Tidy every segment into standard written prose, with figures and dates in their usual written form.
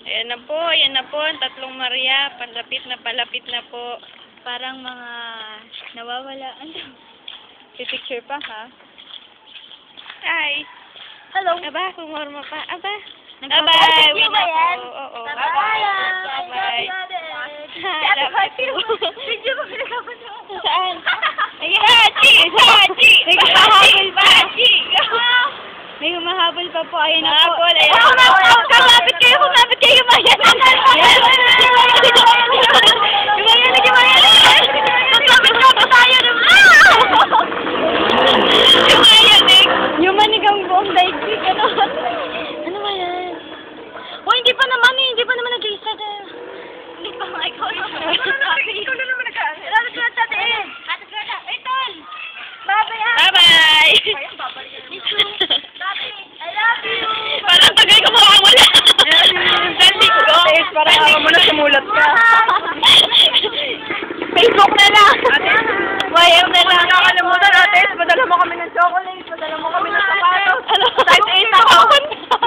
Ayan na po, ang tatlong Maria. Palapit na po. Parang mga nawawala. Pipicture pa, ha? Ay. Hello. Aba, kumorma pa. Aba. Nagpapalapit Uwi niyo na ba yan? po. Oo. Bye-bye. Bye-bye. Si Ate Carpio. Video mo pinagpapanood. Saan? Ay, Hachi! Hachi! Naghahabol pa. Hachi! May humahabol pa po. Ayun na po. Habol, ayan. Kumapit kayo. Yumayan. Magkapit tayo naman. Yumanig ang buong daigdig. Ano ba yan? Oh, hindi pa naman nag-reset eh. Hindi pa nga ikaw. Ikaw na naman nag-reset. Ate Gerda, Tol! Bye-bye! Bye-bye! I love you! Parang tagay ko makawala. Dalig ko. Parang ako mo na sumulat ka. Facebook na lang. YM na lang. Nakakalimutan, ate. Padala mo kami ng chocolate. Padala mo kami ng sapatos. Size 8 ako.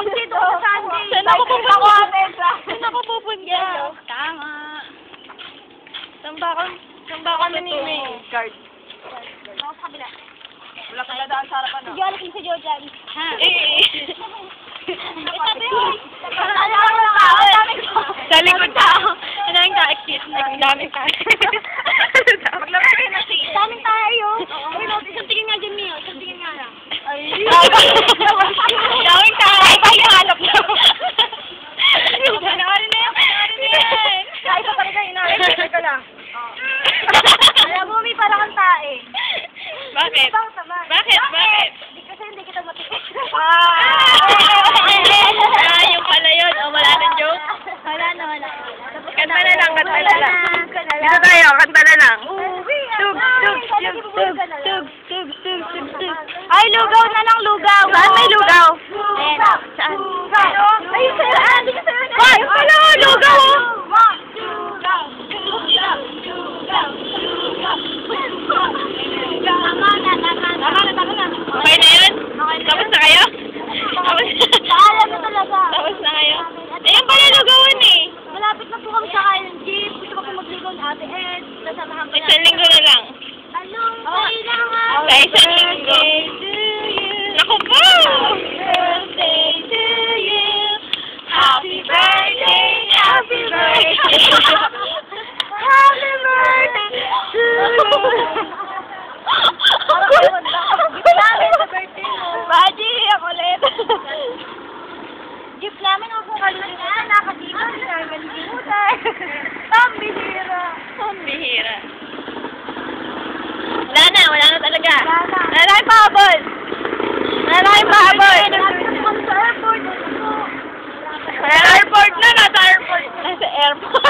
Hindi doon sa Sunday. Saan ako pupunta? Saan ako pupunta? Tama. Saan ba ako nanimay? Card. Ako sa kabila. Wala ka na daan sa harapan, no? Jollibee sa Jojan. Ha? Itabi mo. Sa likod tao. Ang daming ka-exit. Ang daming ka. Maglaro kayo na sige. Daming tayo. Uy, isang tingin nga dyan, Mio. Isang tingin nga lang. Ay. Daming ka. Ay, hanap na. Panoorin na yan. Ay, pa pala kayo. Inaari ka lang. Alam mo, may parang kang tae. Bakit? Bakit? Kasi hindi kita matikit. Yung pala yun. O, wala nang joke? Wala na. Kanta na lang. Dito tayo, kanta na lang. Tug. Ay, lugaw na lang, lugaw. Saan may lugaw? Ayan. Saan? Ayun sa'yo. Dito sa'yo na. Ay, wala, lugaw. Tama na. Okay na yun? Tapos na kayo? Paalam na talaga. Tapos na kayo? Ayun pala lugawan eh. Malapit na po kami sa kain ng jeep. Gusto ko po magligaw ng Ate Ed. Kasamahan ko Isang linggo na lang. Anong kailangan? Sa isang linggo. Naku po! Birthday to you. Happy birthday to you. Happy birthday to you. Baji, ako ulit. Jeep namin ako kanina. Nakasigaw. Nakalimutan. Pambihira. Pambihira. Wala na talaga. Wala na. Wala na yung pahabol. Wala na yung pahabol. Sa airport. Nasa airport na, nasa airport. Nasa airport.